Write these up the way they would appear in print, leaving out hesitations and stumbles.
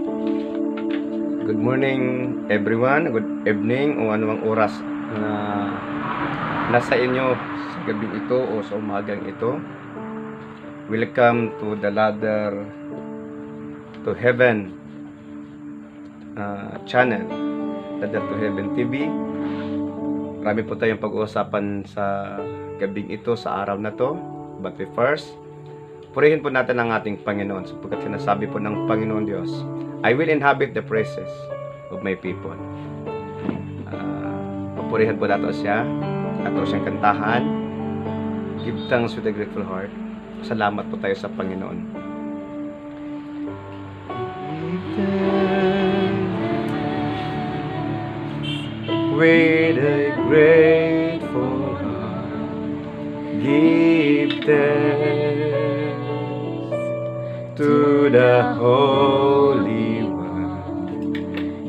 Good morning everyone, good evening o anumang oras na nasa inyo sa gabing ito o sa umagang ito. Welcome to the Ladder to Heaven channel, Ladder to Heaven TV. Marami po tayong pag-uusapan sa gabing ito, sa araw na to. But first, purihin po natin ang ating Panginoon sapagkat sinasabi po ng Panginoon Diyos, I will inhabit the praises of my people. Papurihan po natin siya. Ato siyang kantahan. Give thanks with a grateful heart. Salamat po tayo sa Panginoon. With a grateful heart, give thanks to the Holy One.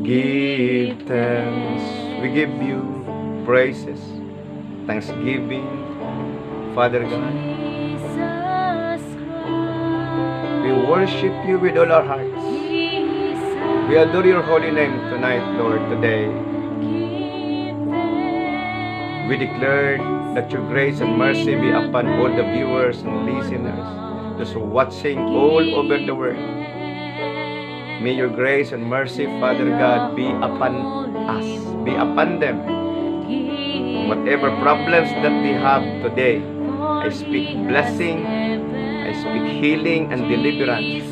Give thanks. We give you praises, thanksgiving, Father God. We worship you with all our hearts. We adore your holy name tonight, Lord, today. We declare that your grace and mercy be upon all the viewers and listeners, those watching all over the world. May your grace and mercy, Father God, be upon us, be upon them. Whatever problems that they have today, I speak blessing, I speak healing and deliverance.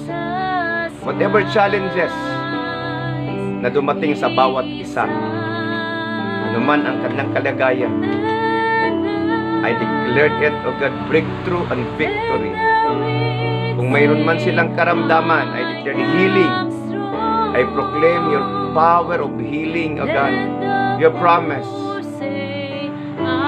Whatever challenges na dumating sa bawat isa, anuman ang kanilang kalagayan, I declared it, O God, breakthrough and victory. Kung mayroon man silang karamdaman, I declare healing. I proclaim your power of healing, O God, your promise,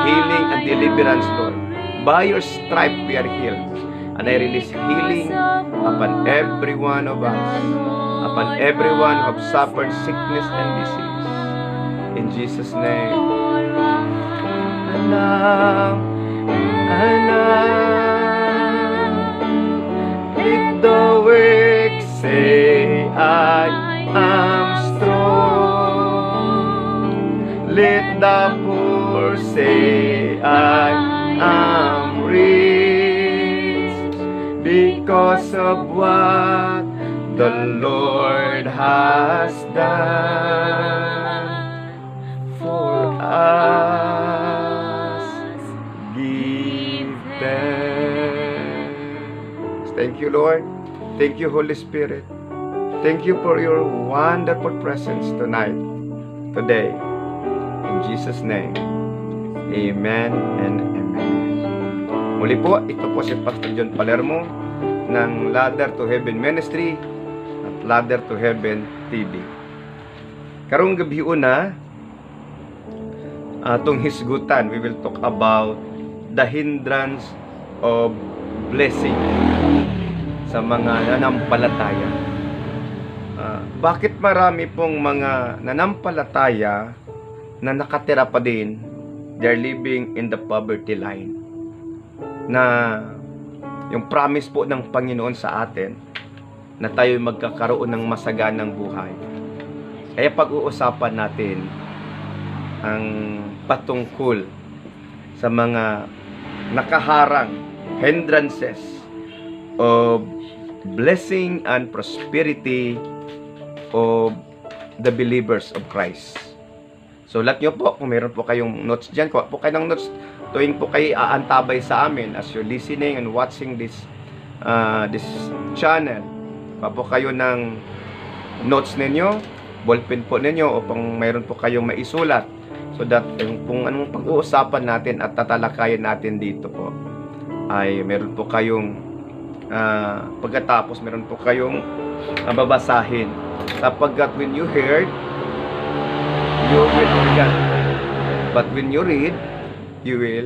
healing and deliverance, Lord. By your stripe we are healed. And I release healing upon every one of us, upon everyone who have suffered sickness and disease. In Jesus' name. And now, let the weak say, I am strong. Let the poor say, I am rich, because of what the Lord has done for us. Give thanks. Thank you, Lord. Thank you, Holy Spirit. Thank you for your wonderful presence tonight, today. In Jesus' name, amen and amen. Muli po, ito po si Pastor John Palermo ng Ladder to Heaven Ministry at Ladder to Heaven TV. Karong gabi una, atong hisgutan, we will talk about the hindrance of blessing sa mga nanampalataya. Bakit marami pong mga nanampalataya na nakatira pa din, they're living in the poverty line, na yung promise po ng Panginoon sa atin na tayo magkakaroon ng masaganang buhay. Kaya pag-uusapan natin ang patungkol sa mga nakaharang hindrances of blessing and prosperity of the believers of Christ. So lahat nyo po, kung meron po kayong notes dyan, kuha po kayo ng notes tuwing po kayo aantabay sa amin as you're listening and watching this channel. Kuha po kayo ng notes ninyo, ballpen po ninyo, o kung meron po kayong maisulat, so that kung anong pag-uusapan natin at tatalakayan natin dito po, ay meron po kayong pagkatapos meron po kayong babasahin, sapagkat when you heard, you will forget, but when you read, you will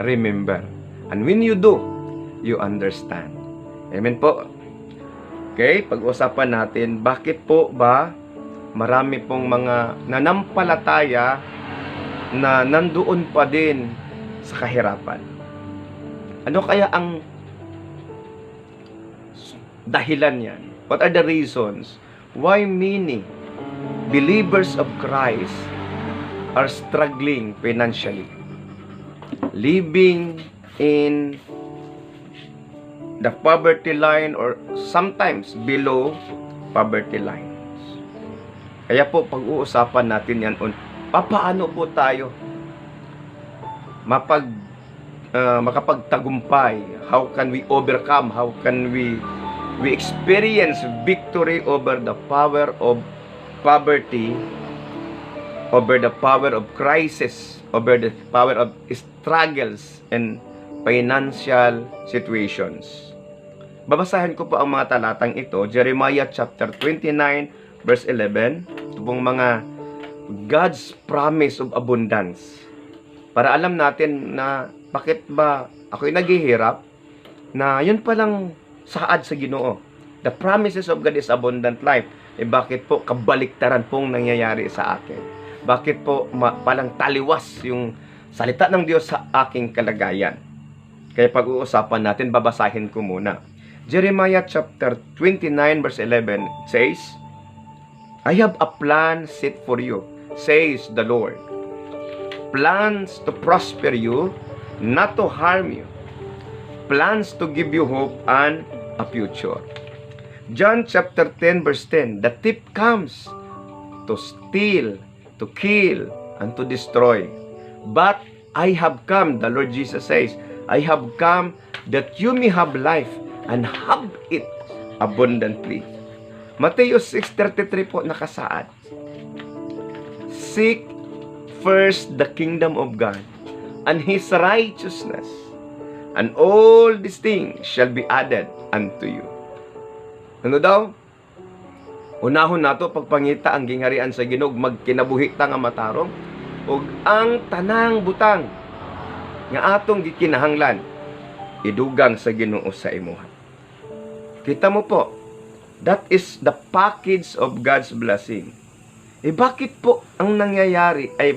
remember, and when you do, you understand. Amen po. Okay, pag-usapan natin, bakit po ba marami pong mga nanampalataya na nandoon pa din sa kahirapan? Ano kaya ang dahilan yan? What are the reasons why many believers of Christ are struggling financially, living in the poverty line or sometimes below poverty lines. Kaya po pag-uusapan natin yan on paano po tayo makapagtagumpay, how can we overcome, how can we experience victory over the power of poverty, over the power of crisis, over the power of struggles and financial situations. Babasahin ko po ang mga talatang ito, Jeremiah chapter 29 verse 11. Ito pong mga God's promise of abundance. Para alam natin na bakit ba ako'y naghihirap, na yun palang saad sa Ginoo. The promises of God is abundant life. Bakit po kabaliktaran pong nangyayari sa akin? Bakit po palang taliwas yung salita ng Diyos sa aking kalagayan? Kaya pag-uusapan natin, babasahin ko muna. Jeremiah chapter 29 verse 11 says, I have a plan set for you, says the Lord. Plans to prosper you, not to harm you. Plans to give you hope and a future. John chapter 10 verse 10, the thief comes to steal, to kill, and to destroy. But I have come, the Lord Jesus says, I have come that you may have life and have it abundantly. Matthew 6:33 po nakasaad. Seek first the kingdom of God and His righteousness, and all these things shall be added unto you. Ano daw? Unahon nato pagpangita ang gingharian sa Ginoo, magkinabuhi ta nga matarong, ug ang tanang butang nga atong gikinahanglan idugang sa Ginoo sa imuha. Kita mo po, that is the package of God's blessing. Bakit po ang nangyayari ay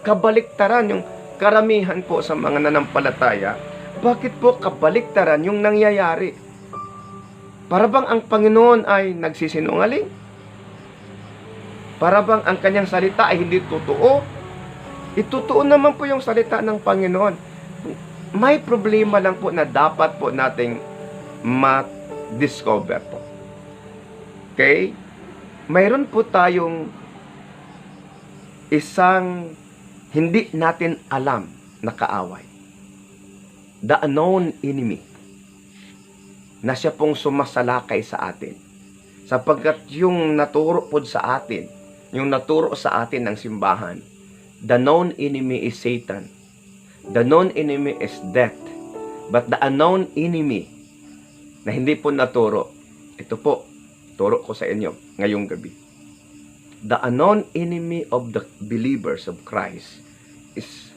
kabaliktaran yung karamihan po sa mga nanampalataya? Bakit po kabaliktaran yung nangyayari? Para bang ang Panginoon ay nagsisinungaling? Para bang ang kanyang salita ay hindi totoo? Itutuo naman po yung salita ng Panginoon. May problema lang po na dapat po nating ma-discover po. Okay? Mayroon po tayong isang hindi natin alam na kaaway. The unknown enemy. Na siya pong sumasalakay sa atin. Sapagkat yung naturo po sa atin, yung naturo sa atin ng simbahan, the known enemy is Satan. The known enemy is death. But the unknown enemy na hindi po naturo, ito po, turo ko sa inyo ngayong gabi. The unknown enemy of the believers of Christ is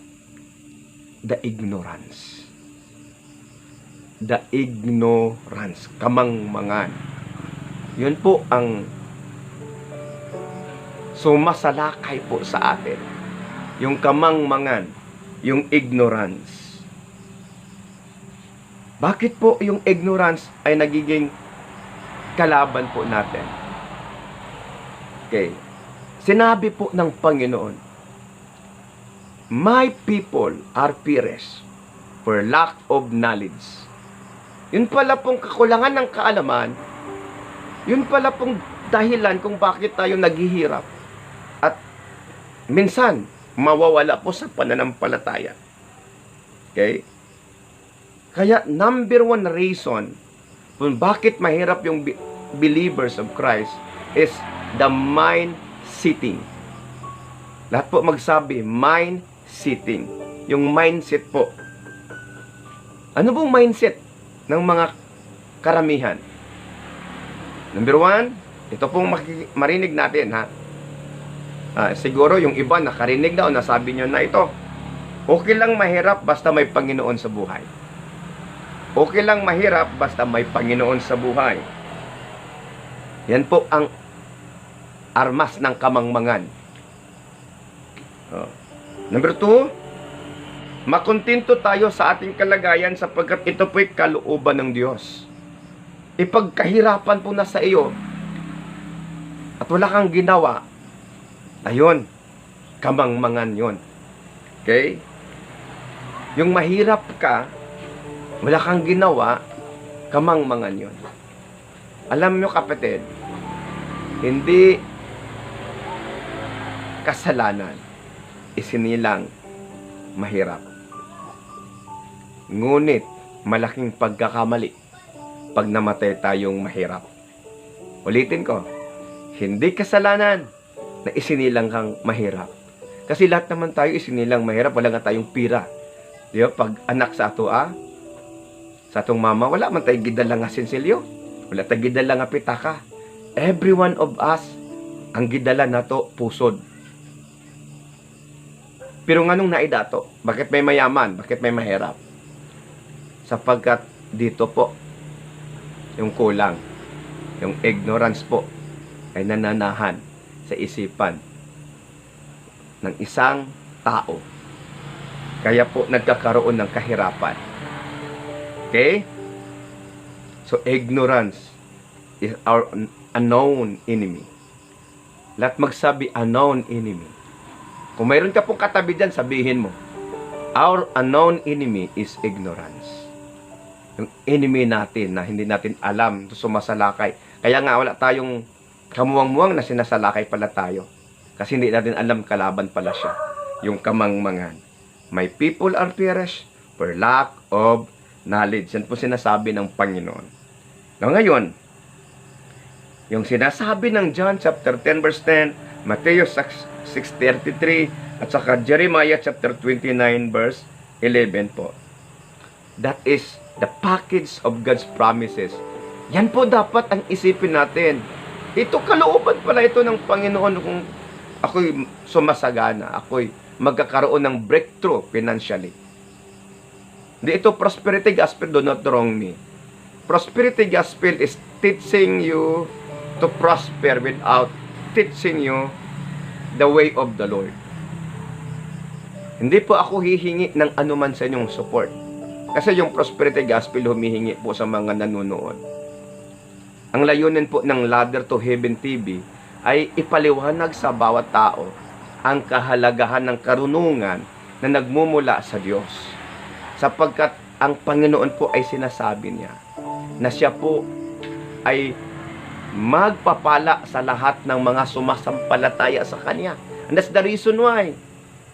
the ignorance. The ignorance, kamangmangan. Yun po ang sumasalakay po sa atin. Yung kamangmangan, yung ignorance. Bakit po yung ignorance ay nagiging kalaban po natin? Okay. Sinabi po ng Panginoon, my people are perished for lack of knowledge. Yun pala pong kakulangan ng kaalaman, yun pala pong dahilan kung bakit tayo naghihirap at minsan mawawala po sa pananampalataya. Okay? Kaya number one reason kung bakit mahirap yung believers of Christ is the mind sitting. Lahat po magsabi, mind sitting. Yung mindset po. Ano pong mindset ng mga karamihan? Number one, ito pong marinig natin, ha? Siguro yung iba nakarinig na o nasabi nyo na ito. Okay lang mahirap basta may Panginoon sa buhay. Okay lang mahirap basta may Panginoon sa buhay. Yan po ang armas ng kamangmangan. Number two, makontento tayo sa ating kalagayan sapagkat ito po'y kalooban ng Diyos. Ipagkahirapan po na sa iyo, at wala kang ginawa, ayun, kamangmangan yon. Okay? Yung mahirap ka, wala kang ginawa, kamangmangan yon. Alam nyo kapatid, hindi kasalanan isinilang mahirap. Ngunit malaking pagkakamali pag namatay tayong mahirap. Ulitin ko, hindi kasalanan na isinilang kang mahirap. Kasi lahat naman tayo isinilang mahirap, wala nga tayong pira. Di ba? Pag anak sa ato, sa atong mama, wala man tayong gidala nga sinsilyo. Wala tayong gidala nga pitaka. Every one of us, ang gidala nato pusod. Pero nga nung naidato, bakit may mayaman? Bakit may mahirap? Sapagkat dito po, yung kulang, yung ignorance po, ay nananahan sa isipan ng isang tao. Kaya po nagkakaroon ng kahirapan. Okay? So, ignorance is our unknown enemy. Lahat magsabi, unknown enemy. Kung mayroon ka pong katabi dyan, sabihin mo, our unknown enemy is ignorance. Yung enemy natin na hindi natin alam, sumasalakay. Kaya nga wala tayong kamuwang-muwang na sinasalakay pala tayo. Kasi hindi natin alam kalaban pala siya. Yung kamangmangan. My people are perished for lack of knowledge. Yan po sinasabi ng Panginoon. Now ngayon, yung sinasabi ng John chapter 10 verse 10, Matthew 6:33 at saka Jeremiah chapter 29 verse 11 po. That is the package of God's promises. Yan po dapat ang isipin natin. Ito kalooban pala ito ng Panginoon kung ako'y sumasagana, ako'y magkakaroon ng breakthrough financially. Hindi ito prosperity gospel, do not wrong me. Prosperity gospel is teaching you to prosper without teaching you the way of the Lord. Hindi po ako hihingi ng anuman sa inyong support. Kasi yung prosperity gospel humihingi po sa mga nanonood. Ang layunin po ng Ladder to Heaven TV ay ipaliwanag sa bawat tao ang kahalagahan ng karunungan na nagmumula sa Diyos. Sapagkat ang Panginoon po ay sinasabi niya na siya po ay magpapala sa lahat ng mga sumasampalataya sa Kanya. And that's the reason why.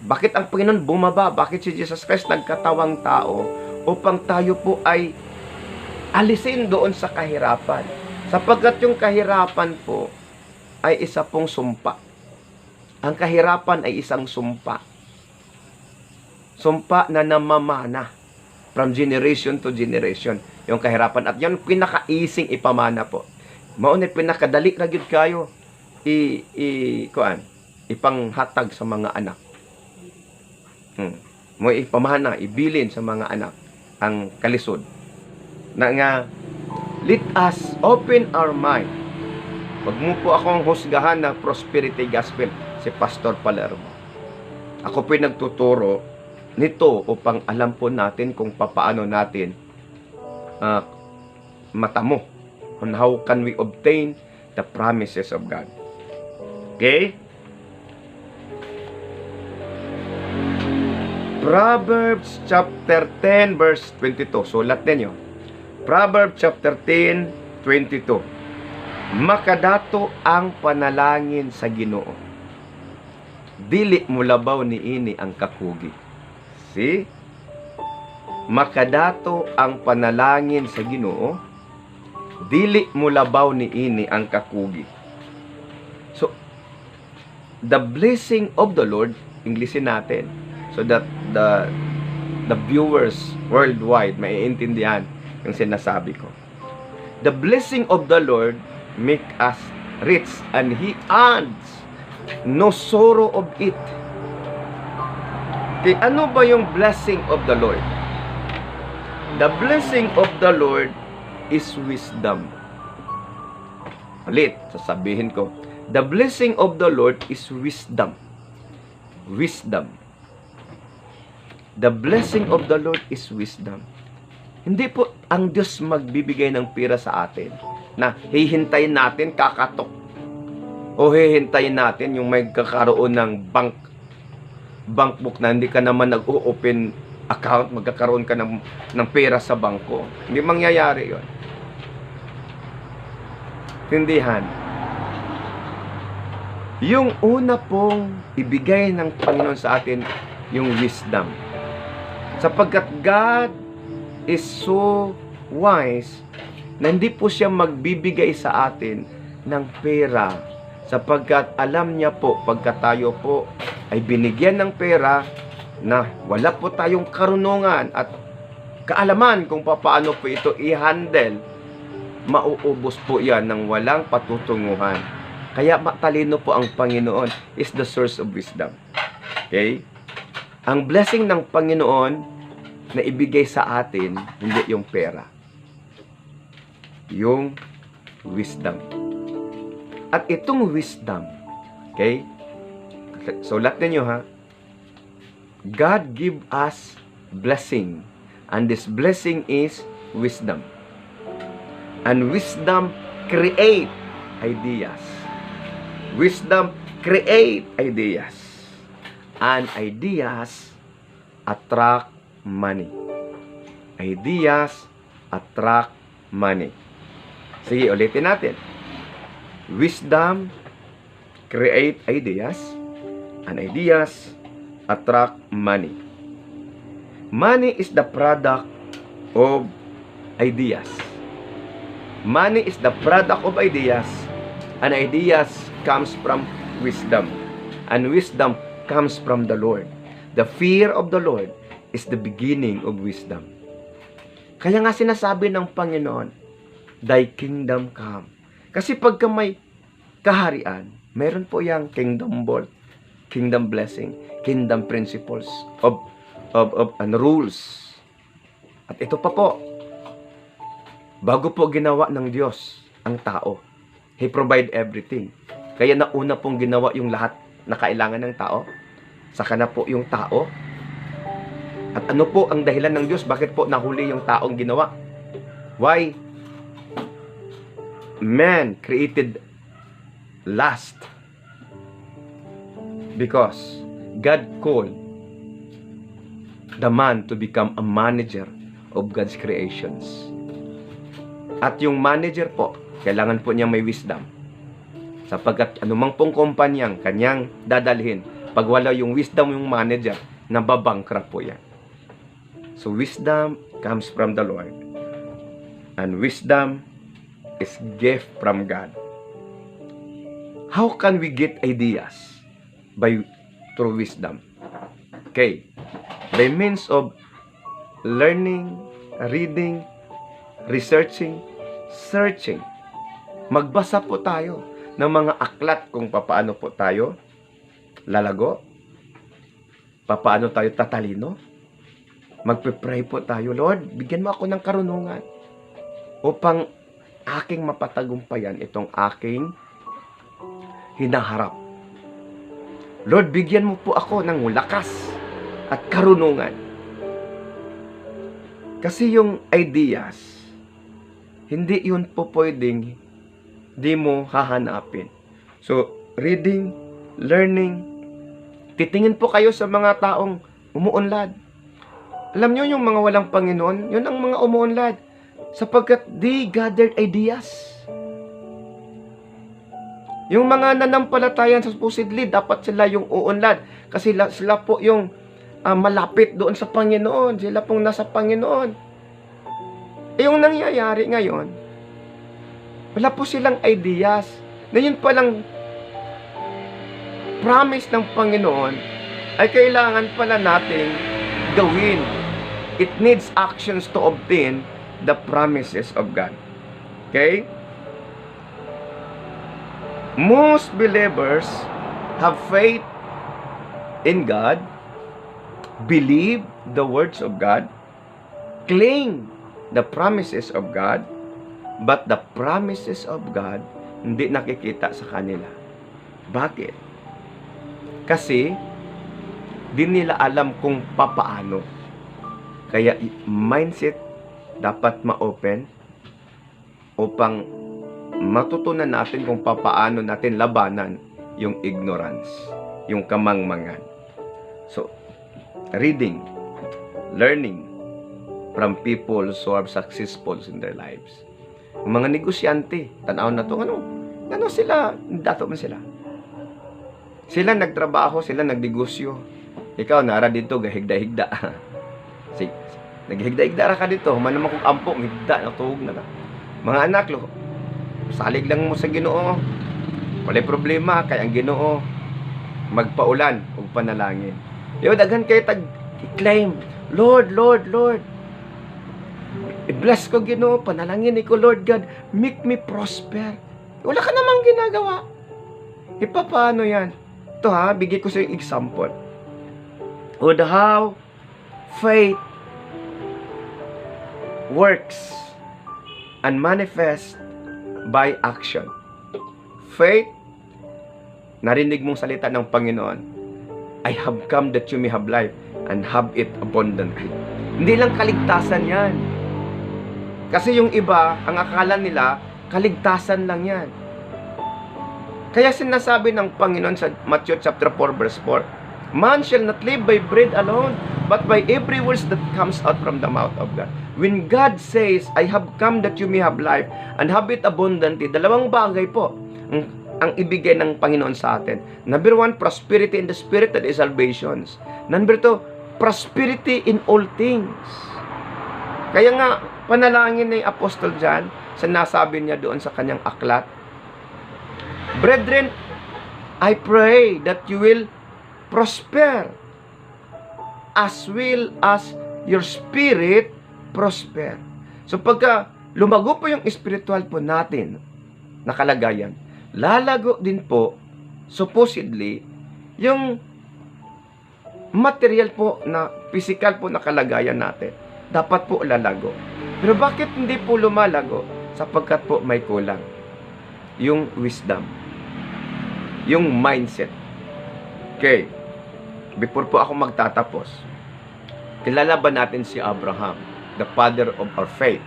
Bakit ang Panginoon bumaba? Bakit si Jesus Christ nagkatawang tao? Upang tayo po ay alisin doon sa kahirapan. Sapagkat yung kahirapan po ay isa pong sumpa. Ang kahirapan ay isang sumpa. Sumpa na namamana from generation to generation. Yung kahirapan. At yung pinaka-easing ipamana po. Maunay pinakadali na gyud kayo ipanghatag sa mga anak. Mo ipamana, ibilin sa mga anak ang kalisod. Na nga, let us open our mind. Wag mo po akong husgahan ng prosperity gospel, si Pastor Palermo. Ako po nagtuturo nito upang alam po natin kung papaano natin matamo on how can we obtain the promises of God. Okay? Proverbs chapter 10 verse 22. Sulat ninyo. Proverbs chapter 10, 22. Makadato ang panalangin sa Ginoo. Dili mo labaw ni ini ang kakugi. See? Makadato ang panalangin sa Ginoo. Dili mo labaw ni ini ang kakugi. So, the blessing of the Lord, Englishin natin, so that the viewers worldwide maiintindihan yung sinasabi ko. The blessing of the Lord make us rich, and He adds no sorrow of it. Okay, ano ba yung blessing of the Lord? The blessing of the Lord is wisdom. Ulit, sasabihin ko. The blessing of the Lord is wisdom. Wisdom. The blessing of the Lord is wisdom. Hindi po ang Diyos magbibigay ng pira sa atin na hihintayin natin kakatok. O hihintayin natin yung may kakaroon ng bank book na hindi ka naman nag-open account, magkakaroon ka ng pera sa bangko. Hindi mangyayari yon. Tindihan. Yung una pong ibigay ng Panginoon sa atin, yung wisdom. Sapagkat God is so wise na hindi po siya magbibigay sa atin ng pera. Sapagkat alam niya po, pagka tayo po ay binigyan ng pera na wala po tayong karunungan at kaalaman kung paano po ito i-handle, mauubos po yan ng walang patutunguhan. Kaya matalino po ang Panginoon is the source of wisdom. Okay? Ang blessing ng Panginoon na ibigay sa atin, hindi yung pera. Yung wisdom. At itong wisdom, okay? So, lahat ninyo ha, God give us blessing. And this blessing is wisdom. And wisdom create ideas. Wisdom create ideas. And ideas attract money. Ideas attract money. Sige, ulitin natin. Wisdom create ideas. And ideas attract money. Money is the product of ideas. Money is the product of ideas. And ideas comes from wisdom. And wisdom comes from the Lord. The fear of the Lord is the beginning of wisdom. Kaya nga sinasabi ng Panginoon, Thy kingdom come. Kasi pagka may kaharian, meron po yung kingdom ball, kingdom blessing, kingdom principles of and rules. At ito pa po, bago po ginawa ng Diyos ang tao, He provide everything. Kaya nauna pong ginawa yung lahat na kailangan ng tao. Saka na po yung tao. At ano po ang dahilan ng Diyos? Bakit po nahuli yung taong ginawa? Why? Man created lust. Because God called the man to become a manager of God's creations. At yung manager po, kailangan po niya may wisdom. Sapagkat anumang pong kumpanyang kanyang dadalhin, pag wala yung wisdom yung manager, nababankrupt po yan. So wisdom comes from the Lord. And wisdom is gift from God. How can we get ideas? Through wisdom. Okay. By means of learning, reading, researching, searching. Magbasa po tayo ng mga aklat kung paano po tayo lalago, paano tayo tatalino. Magpe-pray po tayo, Lord, bigyan mo ako ng karunungan upang aking mapatagumpayan itong aking hinaharap. Lord, bigyan mo po ako ng lakas at karunungan. Kasi yung ideas, hindi yun po pwedeng di mo hahanapin. So, reading, learning, titingin po kayo sa mga taong umuunlad. Alam nyo yung mga walang Panginoon, yun ang mga umuunlad. Sapagkat they gathered ideas. Yung mga nanampalatayan supposedly, dapat sila yung uunlad. Kasi sila po yung malapit doon sa Panginoon. Sila pong nasa Panginoon. Yung nangyayari ngayon, wala po silang ideas. Na yun palang promise ng Panginoon ay kailangan pala nating gawin. It needs actions to obtain the promises of God. Okay? Most believers have faith in God, believe the words of God, claim the promises of God, but the promises of God hindi nakikita sa kanila. Bakit? Kasi di nila alam kung papaano. Kaya mindset dapat ma-open upang matutunan natin kung papaano natin labanan yung ignorance, yung kamangmangan. So, reading, learning from people who are successful in their lives. Yung mga negosyante, tanaw na to, ano sila, dato man sila. Sila nagtrabaho, sila nagnegosyo. Ikaw, nara dito, gahigda-higda. Sige, naghigda-higda ra ka dito, man naman kung ampo, higda, natuhog na ka. Mga anak, salig lang mo sa Ginoo. Walay problema, kaya ang Ginoo, magpaulan, o panalangin. Yo, daghan kayo tag-claim, Lord, Lord, Lord. I-bless ko Ginoo, panalangin ko, Lord God, make me prosper. Wala ka namang ginagawa. Paano yan? Ito ha, bigay ko sa yung example. With how faith works and manifest by action. Faith, narinig mong salita ng Panginoon, I have come that you may have life and have it abundantly. Hindi lang kaligtasan yan. Kasi yung iba, ang akala nila, kaligtasan lang yan. Kaya sinasabi ng Panginoon sa Matthew chapter 4 verse 4, man shall not live by bread alone, but by every word that comes out from the mouth of God. When God says, I have come that you may have life and have it abundantly, dalawang bagay po ang ibigay ng Panginoon sa atin. Number one, prosperity in the spirit, that is salvations. Number two, prosperity in all things. Kaya nga, panalangin ni Apostol John, sinasabi niya doon sa kanyang aklat, brethren, I pray that you will prosper as well as your spirit prosper. So pagka lumago po yung spiritual po natin na kalagayan, lalago din po supposedly yung material po na physical po na kalagayan natin. Dapat po lalago. Pero bakit hindi po lumalago? Sapagkat po may kulang. Yung wisdom. Yung mindset. Okay. Before po ako magtatapos, kilala ba natin si Abraham, the father of our faith,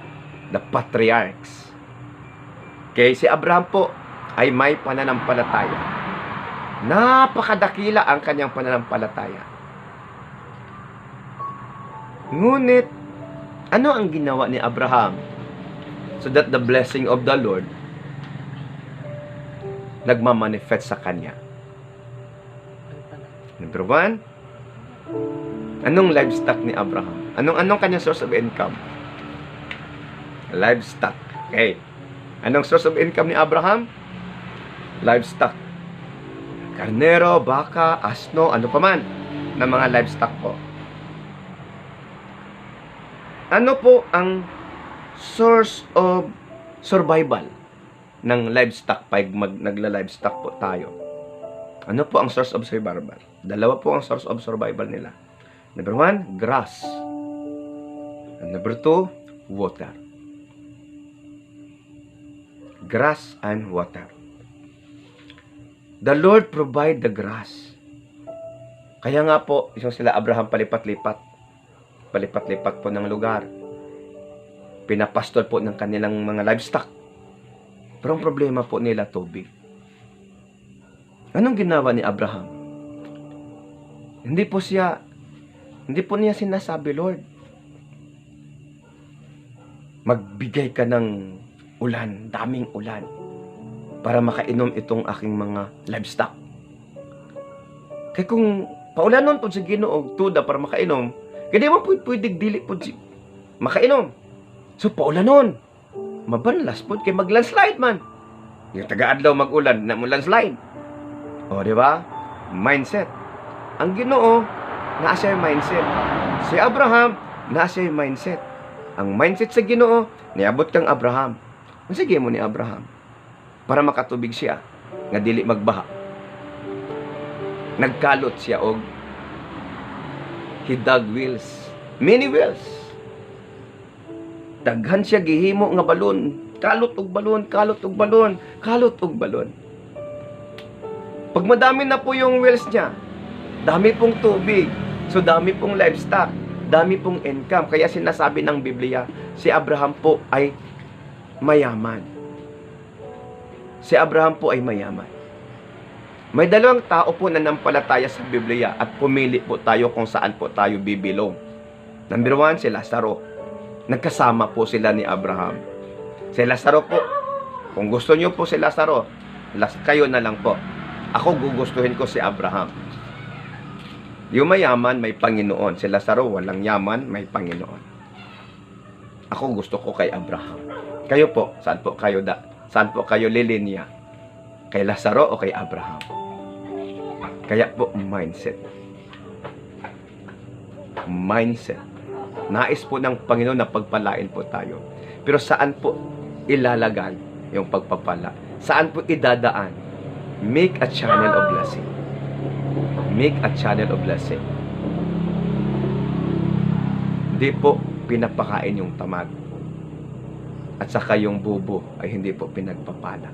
the patriarchs? Okay, si Abraham po ay may pananampalataya. Napakadakila ang kanyang pananampalataya. Ngunit, ano ang ginawa ni Abraham so that the blessing of the Lord nagmamanifest sa kanya? Number one, anong livestock ni Abraham? Anong kanyang source of income? Livestock. Okay. Anong source of income ni Abraham? Livestock. Karnero, baka, asno, ano pa man na mga livestock po. Ano po ang source of survival ng livestock pag nagla-livestock po tayo? Ano po ang source of survival? Dalawa po ang source of survival nila. Number one, grass. And number two, water. Grass and water. The Lord provide the grass. Kaya nga po, isang sila Abraham palipat-lipat. Palipat-lipat po ng lugar. Pinapastol po ng kanilang mga livestock. Pero ang problema po nila, tubig. Anong ginawa ni Abraham? Hindi po niya sinasabi, Lord, magbigay ka ng ulan, daming ulan, para makainom itong aking mga livestock. Kaya kung paulanon po sa Ginoo tuda para makainom, kaya mo pwede dili po makainom. So paulanon, mabanlas po kay mag-landslide man. Yung taga-adlaw mag-ulan na mo landslide. O, di ba? Mindset. Ang Ginoo, nasa yung mindset. Si Abraham, nasa yung mindset. Ang mindset sa Ginoo, niabot kang Abraham. Sige mo ni Abraham. Para makatubig siya, nga dili magbaha. Nagkalot siya og he dug wells. Many wells. Daghan siya gihimo nga balon. Kalot og balon, kalot og balon, kalot og balon. Pag madami na po yung wells niya, dami pong tubig, so dami pong livestock, dami pong income. Kaya sinasabi ng Biblia, si Abraham po ay mayaman. Si Abraham po ay mayaman. May dalawang tao po na nampalataya sa Biblia at pumili po tayo kung saan po tayo bibilong. Number 1, si Lazaro. Nagkasama po sila ni Abraham. Si Lazaro po, kung gusto niyo po si Lazaro, kayo na lang po. Ako gugustuhin ko si Abraham. Yung mayaman, may Panginoon. Si Lazaro, walang yaman, may Panginoon. Ako gusto ko kay Abraham. Kayo po, saan po kayo lilinya? Kay Lazaro o kay Abraham? Kaya po, mindset. Mindset. Nais po ng Panginoon na pagpalain po tayo. Pero saan po ilalagay yung pagpapala? Saan po idadaan? Make a channel of blessing. Make a channel of blessing. Hindi po pinapakain yung tamad. At saka yung bubo ay hindi po pinagpapala.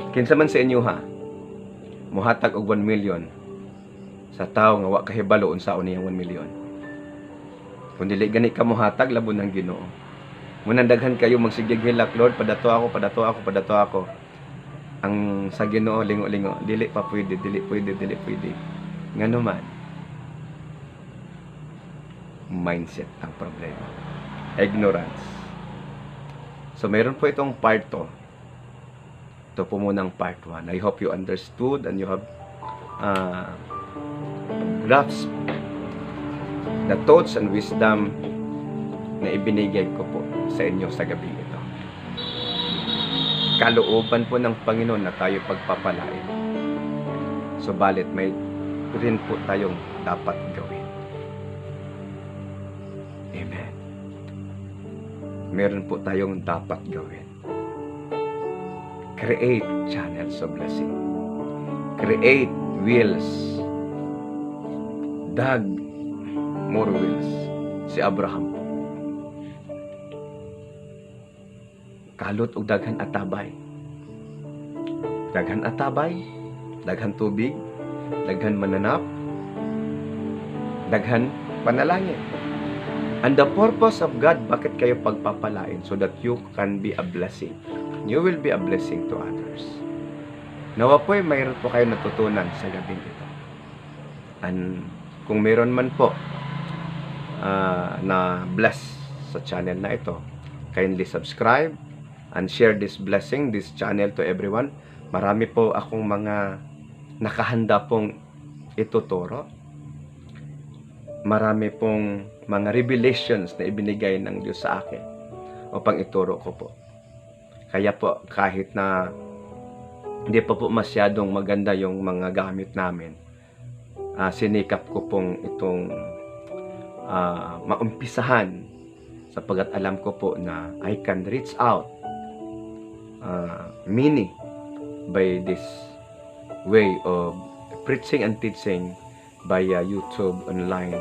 Kinsa man sa inyo ha, muhatag og 1 million sa tao nga wa kahibalo unsaon niyang 1 million. Kung dili gani ka muhatag, labon ng Ginoo. Munang daghan kayo magsigigilak, Lord, padato ako. Ang sa Ginoo lingo-lingo, dili pwede. Ngano man, mindset ang problema. Ignorance. So mayroon po itong part 2. Ito po munang part 1. I hope you understood and you have grasped the thoughts and wisdom na ibinigay ko po sa inyo sa gabi ito. Kalooban po ng Panginoon na tayo pagpapalain. Subalit may rin po tayong dapat gawin. Amen. Meron po tayong dapat gawin. Create channels of blessing. Create wills. Dag more wills. Si Abraham po. Kalot og daghan atabay. Daghan atabay, daghan tubig, daghan mananap, daghan panalangin. And the purpose of God, bakit kayo pagpapalain? So that you can be a blessing. You will be a blessing to others. Nawa po'y mayroon po kayo natutunan sa gabing ito. And kung mayroon man po na bless sa channel na ito, kindly subscribe and share this blessing, this channel to everyone. Marami po akong mga nakahanda pong ituturo. Marami pong mga revelations na ibinigay ng Diyos sa akin upang ituro ko po. Kaya po, kahit na hindi pa po masyadong maganda yung mga gamit namin, sinikap ko pong itong maumpisahan sapagkat alam ko po na I can reach out many by this way of preaching and teaching via YouTube, online,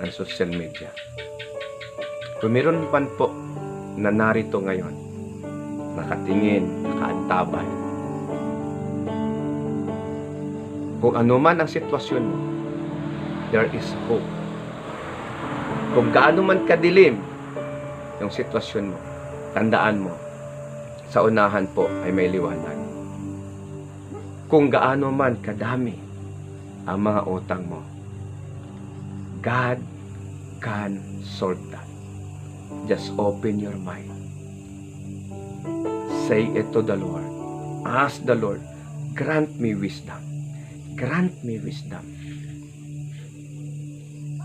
and social media. Kung meron man po na narito ngayon, nakatingin, nakaantabay, kung ano man ang sitwasyon mo, there is hope. Kung gaano man kadilim yung sitwasyon mo, tandaan mo, sa unahan po ay may liwanag. Kung gaano man kadami ang mga utang mo, God can solve that. Just open your mind. Say it to the Lord. Ask the Lord, grant me wisdom. Grant me wisdom.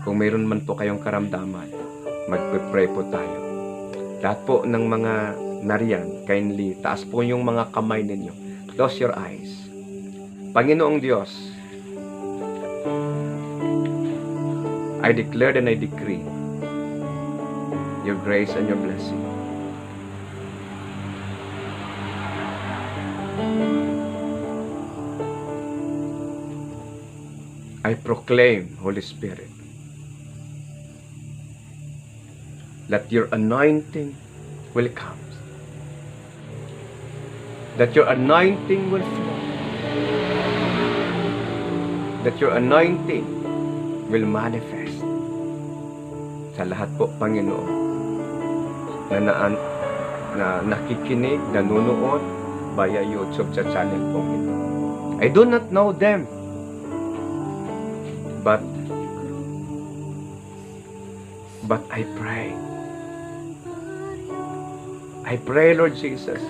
Kung mayroon man po kayong karamdaman, magpe-pray po tayo. Lahat po ng mga nariyan, kindly, taas po yung mga kamay ninyo. Close your eyes. Panginoong Diyos, I declare and I decree your grace and your blessing. I proclaim, Holy Spirit, that your anointing will come. That your anointing will flow. That your anointing will manifest sa lahat po, Panginoon, na na nakikinig, nanonood via YouTube sa channel po ito. I do not know them, but I pray. I pray, Lord Jesus,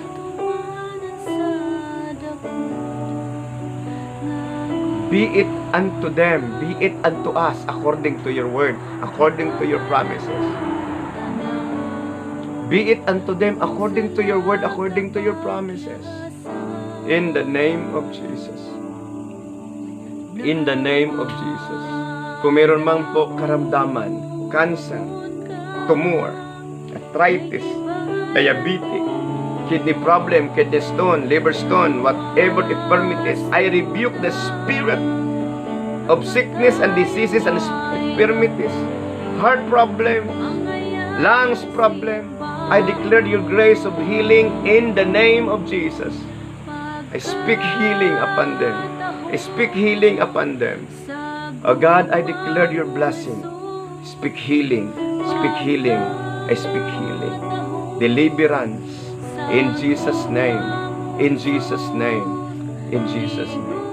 be it unto them, be it unto us, according to your word, according to your promises. Be it unto them according to your word, according to your promises. In the name of Jesus. In the name of Jesus. Kung meron mang po karamdaman, cancer, tumor, arthritis, diabetes, kidney problem, kidney stone, liver stone, whatever infirmities, I rebuke the spirit of sickness and diseases and infirmities, heart problem, lungs problem. I declare your grace of healing in the name of Jesus. I speak healing upon them. I speak healing upon them. Oh God, I declare your blessing. Speak healing. Speak healing. I speak healing. Deliverance. In Jesus' name. In Jesus' name. In Jesus' name.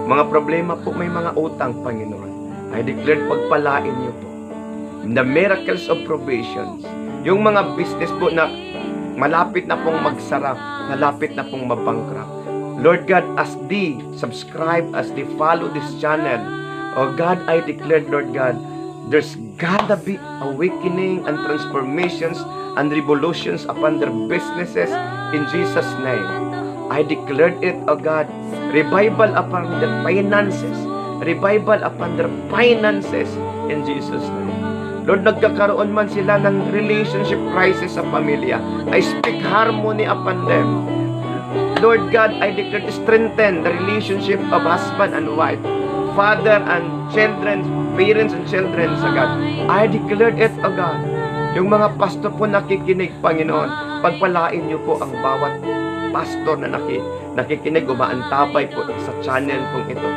Mga problema po, may mga utang, Panginoon. I declare pagpalain niyo po. The miracles of provisions. Yung mga business po na malapit na pong magsara, malapit na pong mabankrupt. Lord God, as they subscribe, as they follow this channel, oh God, I declare, Lord God, there's gotta be awakening and transformations and revolutions upon their businesses in Jesus' name. I declared it, oh God, revival upon their finances, revival upon their finances in Jesus' name. Lord, nagkakaroon man sila ng relationship crisis sa pamilya, I speak harmony upon them. Lord God, I declare to strengthen the relationship of husband and wife, father and children, parents and children sa God. I declared it, O God. Yung mga pastor po nakikinig, Panginoon, pagpalain niyo po ang bawat pastor na nakikinig, umaantabay po sa channel pong ito.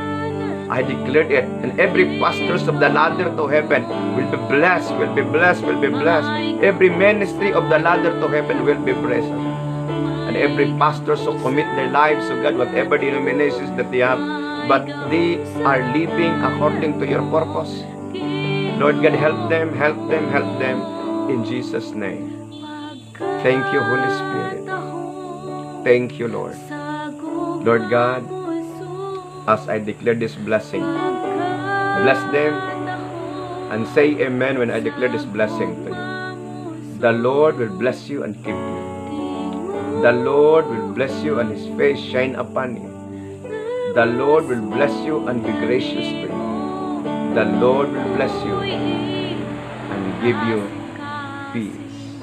I declared it, and every pastors of the ladder to heaven will be blessed, will be blessed, will be blessed. Every ministry of the ladder to heaven will be blessed. And every pastor so commit their lives to God, whatever denominations that they have, but they are living according to your purpose. Lord God, help them, help them, help them in Jesus' name. Thank you, Holy Spirit. Thank you, Lord. Lord God, as I declare this blessing, bless them and say amen when I declare this blessing to you. The Lord will bless you and keep you. The Lord will bless you and His face shine upon you. The Lord will bless you and be gracious to you. The Lord will bless you and give you peace.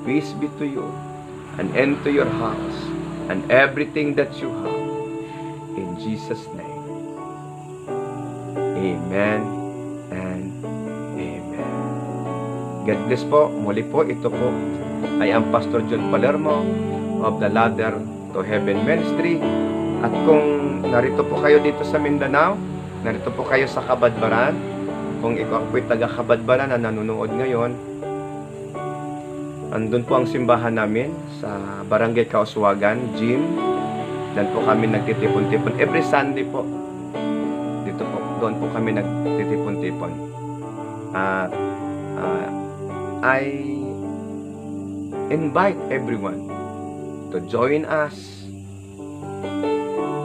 Peace be to you and end to your house and everything that you have. In Jesus' name. Amen and amen. God bless po. Muli po, ito po ay ang Pastor John Palermo of the Ladder to Heaven Ministry. At kung narito po kayo dito sa Mindanao, narito po kayo sa Kabadbaran, kung ikaw po'y taga Kabadbaran na nanonood ngayon, andun po ang simbahan namin sa Barangay Kauswagan, Gym. Dan po kami nagtitipon-tipon. Every Sunday po. Dito po. Doon po kami nagtitipon-tipon. I invite everyone to join us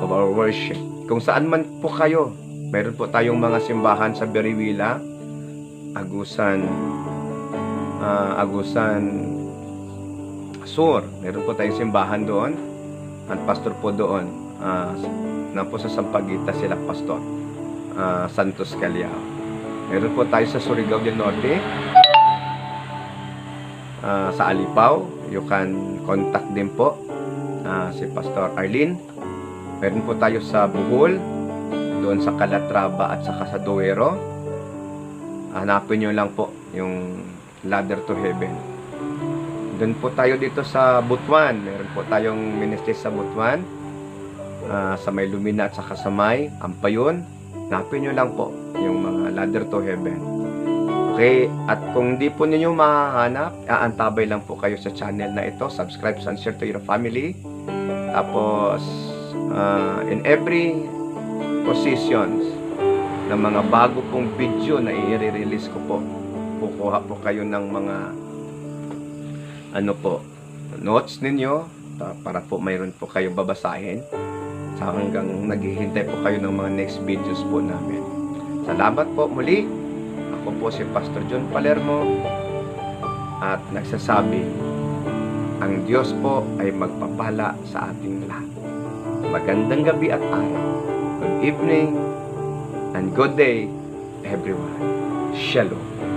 of our worship. Kung saan man po kayo, meron po tayong mga simbahan sa Beriwila, Agusan Sur. Meron po tayong simbahan doon. At pastor po doon, na po sa Sampaguita sila pastor, Santos Caliao. Meron po tayo sa Surigao del Norte, sa Alipaw. You can contact din po si Pastor Arlene. Meron po tayo sa Bohol, doon sa Calatrava at saka sa Duero. Hanapin nyo lang po yung Ladder to Heaven. Doon po tayo dito sa Butuan. Meron po tayong ministry sa Butuan, sa may Lumina at saka sa may Ampayon. Hanapin nyo lang po yung mga Ladder to Heaven. Okay, at kung di po ninyo mahahanap, aantabay lang po kayo sa channel na ito. Subscribe and share to your family. Tapos, in every positions ng mga bago pong video na i-release ko po, kukuha po kayo ng mga notes ninyo para po mayroon po kayong babasahin sa hanggang naghihintay po kayo ng mga next videos po namin. Salamat po muli. Ako po si Pastor John Palermo at nagsasabi, ang Diyos po ay magpapala sa ating lahat. Magandang gabi at araw. Good evening and good day, everyone. Shalom.